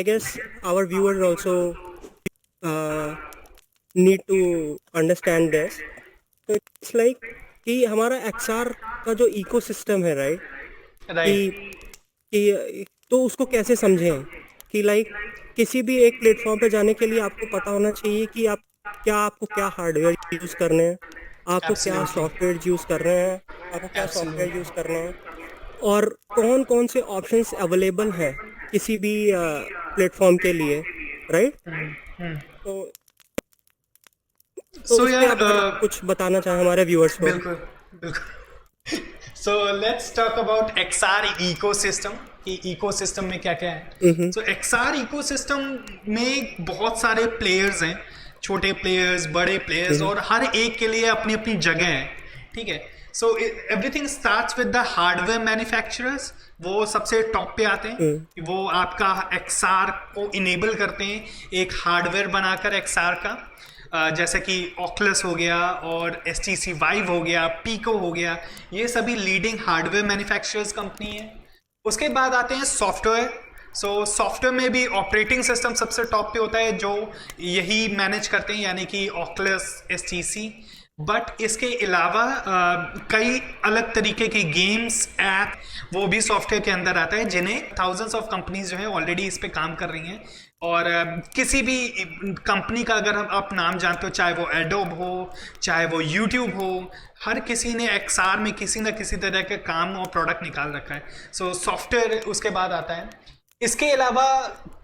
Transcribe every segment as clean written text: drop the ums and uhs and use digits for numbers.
I guess our viewers also uh, need to understand this. तो it's like कि हमारा XR का जो इकोसिस्टम है, राइट? राइट। कि तो उसको कैसे समझें कि लाइक किसी भी एक प्लेटफॉर्म पे जाने के लिए आपको पता होना चाहिए कि आपको क्या हार्डवेयर यूज़ करने हैं, आपको क्या एब्सोल्युटली। सॉफ्टवेयर यूज़ कर रहे हैं, आपको क्या सॉफ्टवेयर यूज़ एब्सोल्युटली। करने हैं, और कौन कौन से ऑप्शंस अवेलेबल हैं किसी भी प्लेटफॉर्म के लिए, राइट? तो सो इस पे यार अगर आप कुछ बताना चाहें हमारे व्यूअर्स को। बिल्कुल बिल्कुल। So let's talk about XR ecosystem कि इकोसिस्टम में क्या क्या है। हम्म। सो एक्सआर इकोसिस्टम में बहुत सारे प्लेयर्स हैं, छोटे प्लेयर्स, बड़े प्लेयर्स, हम्म। और हर एक के लिए अपनी अपनी जगह है। ठीक है। So everything starts with the hardware manufacturers. वो सबसे टॉप पे आते हम्म। हैं, वो आपका एक्सआर को इनेबल करते हैं एक हार्डवेयर बनाकर एक्सआर का। जैसे कि ऑक्लस हो गया और HTC Vive हो गया, पीको हो गया, ये सभी लीडिंग हार्डवेयर मैन्युफैक्चरर्स कंपनी है। उसके बाद आते हैं सॉफ्टवेयर। सॉफ्टवेयर में भी ऑपरेटिंग सिस्टम सबसे टॉप पे होता है जो यही मैनेज करते हैं, यानी कि ऑक्लस, HTC। बट इसके अलावा कई अलग तरीके के गेम्स, ऐप, वो भी सॉफ्टवेयर के अंदर आता है, जिन्हें थाउजेंड्स ऑफ कंपनीज जो है ऑलरेडी इस पे काम कर रही हैं। और किसी भी कंपनी का अगर हम आप नाम जानते हो, चाहे वो एडोब हो, चाहे वो यूट्यूब हो, हर किसी ने एक्सआर में किसी न किसी तरह के काम और प्रोडक्ट निकाल रखा है। सॉफ्टवेयर उसके बाद आता है। इसके अलावा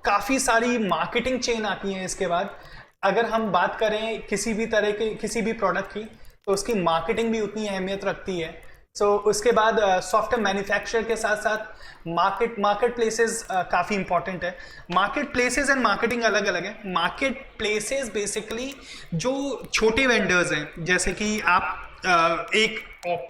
काफ़ी सारी मार्केटिंग चेन आती है इसके बाद। अगर हम बात करें किसी भी तरह के किसी भी प्रोडक्ट की, तो उसकी मार्केटिंग भी उतनी अहमियत रखती है। उसके बाद सॉफ्टवेयर मैन्युफैक्चरर के साथ साथ मार्केट प्लेसेस काफ़ी इंपॉर्टेंट है। मार्केट प्लेसेस एंड मार्केटिंग अलग अलग है। मार्केट प्लेसेस बेसिकली जो छोटे वेंडर्स हैं, जैसे कि आप एक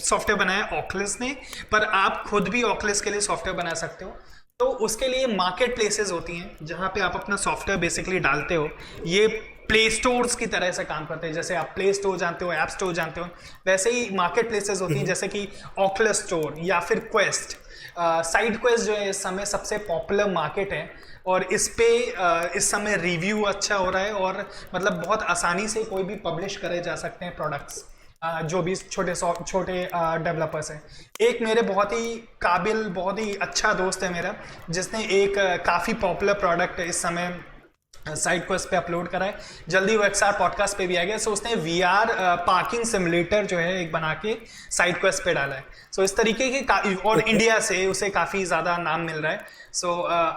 सॉफ्टवेयर बनाया ऑक्लस ने, पर आप खुद भी ऑक्लस के लिए सॉफ्टवेयर बना सकते हो। तो उसके लिए मार्केट प्लेसेस होती हैं जहाँ पे आप अपना सॉफ्टवेयर बेसिकली डालते हो। ये प्ले स्टोर्स की तरह से काम करते हैं। जैसे आप प्ले स्टोर जानते हो, ऐप स्टोर जानते हो, वैसे ही मार्केट प्लेसेस होती हैं, हम्म। जैसे कि ऑक्लस स्टोर या फिर क्वेस्ट। साइड क्वेस्ट जो है इस समय सबसे पॉपुलर मार्केट है, और इस पे इस समय रिव्यू अच्छा हो रहा है, और मतलब बहुत आसानी से कोई भी पब्लिश करे जा सकते हैं प्रोडक्ट्स, जो भी छोटे छोटे डेवलपर्स हैं। एक मेरे बहुत ही काबिल, बहुत ही अच्छा दोस्त है मेरा, जिसने एक काफ़ी पॉपुलर प्रोडक्ट इस समय साइड क्वेस्ट पे अपलोड करा है। जल्दी वो एक्सआर पॉडकास्ट पे भी आ गया। उसने VR पार्किंग सिमुलेटर जो है एक बना के साइड क्वेस्ट पे डाला है। इस तरीके के और ओके। इंडिया से उसे काफ़ी ज़्यादा नाम मिल रहा है।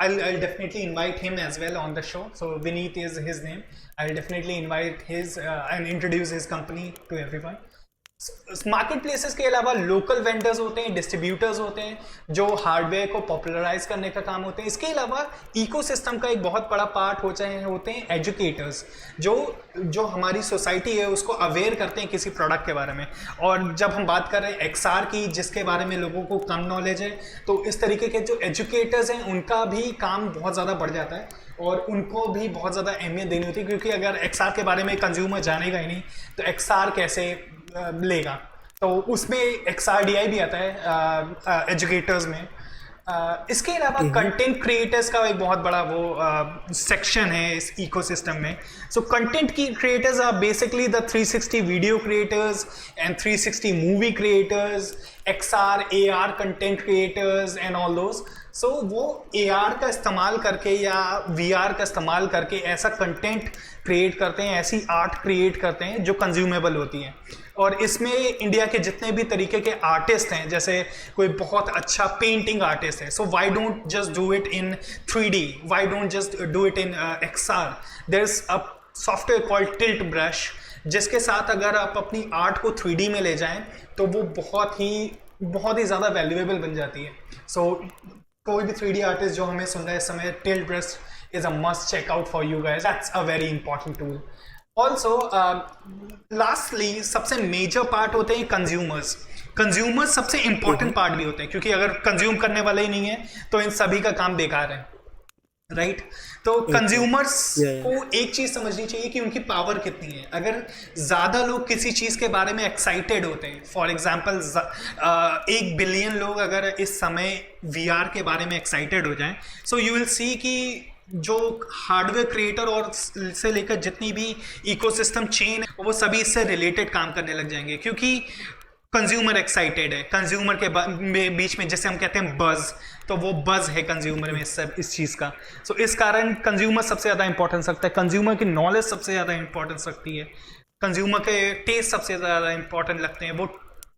I'll definitely invite him as well on the show. Vineet is his name. I'll definitely invite his and introduce his company to everyone. Market places के अलावा लोकल वेंडर्स होते हैं, डिस्ट्रीब्यूटर्स होते हैं, जो हार्डवेयर को पॉपुलराइज करने का काम होते हैं। इसके अलावा इकोसिस्टम का एक बहुत बड़ा पार्ट होते हैं एजुकेटर्स, जो हमारी सोसाइटी है उसको अवेयर करते हैं किसी प्रोडक्ट के बारे में। और जब हम बात कर रहे हैं एक्सआर की, जिसके बारे में लोगों को कम नॉलेज है, तो इस तरीके के जो एजुकेटर्स हैं उनका भी काम बहुत ज़्यादा बढ़ जाता है, और उनको भी बहुत ज़्यादा अहमियत देनी होती है। क्योंकि अगर एक्सआर के बारे में कंज्यूमर जानेगा ही नहीं, तो एक्सआर कैसे लेगा। तो उसमें XRDI भी आता है एजुकेटर्स में। इसके अलावा हम्म। कंटेंट क्रिएटर्स का एक बहुत बड़ा वो सेक्शन है इस इकोसिस्टम में। कंटेंट की creators are basically the 360 video creators and 360 movie creators, XR AR content creators and all those. वो AR का इस्तेमाल करके या VR का इस्तेमाल करके ऐसा कंटेंट क्रिएट करते हैं, ऐसी आर्ट क्रिएट करते हैं जो कंज्यूमेबल होती है। और इसमें इंडिया के जितने भी तरीके के आर्टिस्ट हैं, जैसे कोई बहुत अच्छा पेंटिंग आर्टिस्ट है, why don't just do it in 3D, why don't just do it in XR। There is a software called tilt brush, जिसके साथ अगर आप अपनी आर्ट को 3D में ले जाएं तो वो बहुत ही ज़्यादा वैल्यूएबल बन जाती है। कोई भी 3D आर्टिस्ट जो हमें सुन रहा है इस समय, tilt brush is a must check out for you guys. That's a very important tool. Also, lastly, सबसे मेजर पार्ट होते हैं कंज्यूमर्स सबसे इंपॉर्टेंट पार्ट भी होते हैं, क्योंकि अगर कंज्यूम करने वाले ही नहीं है तो इन सभी का काम बेकार है, राइट? तो ओके। कंज्यूमर्स या को एक चीज समझनी चाहिए कि उनकी पावर कितनी है। अगर ज्यादा लोग किसी चीज के बारे में एक्साइटेड होते हैं, फॉर एग्जांपल 1 बिलियन लोग अगर इस समय VR के बारे में एक्साइटेड हो जाएं, यू विल सी कि जो हार्डवेयर क्रिएटर और से लेकर जितनी भी इकोसिस्टम चेन है वो सभी इससे रिलेटेड काम करने लग जाएंगे, क्योंकि कंज्यूमर एक्साइटेड है। कंज्यूमर के बीच में जैसे हम कहते हैं बज, तो वो बज है कंज्यूमर में इस चीज़ का। सो इस कारण कंज्यूमर सबसे ज़्यादा इंपॉर्टेंस रखता है, कंज्यूमर की नॉलेज सबसे ज़्यादा इंपॉर्टेंस रखती है, कंज्यूमर के टेस्ट सबसे ज़्यादा इंपॉर्टेंट लगते हैं, वो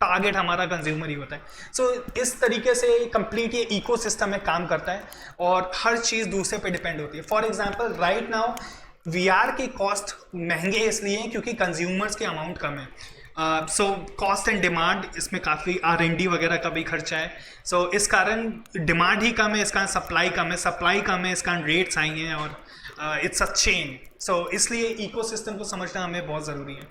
टारगेट हमारा कंज्यूमर ही होता है। सो इस तरीके से कंप्लीट ये इकोसिस्टम में काम करता है और हर चीज़ दूसरे पे डिपेंड होती है। For example right now VR की कॉस्ट महंगे इसलिए हैं क्योंकि कंज्यूमर्स के अमाउंट कम है। सो कॉस्ट एंड डिमांड, इसमें काफ़ी R&D वगैरह का भी खर्चा है। सो इस कारण डिमांड ही कम है, इसका सप्लाई कम है, सप्लाई कम है, इसका रेट्स हाई हैं और इट्स अ चेन। सो इसलिए इकोसिस्टम को समझना हमें बहुत ज़रूरी है।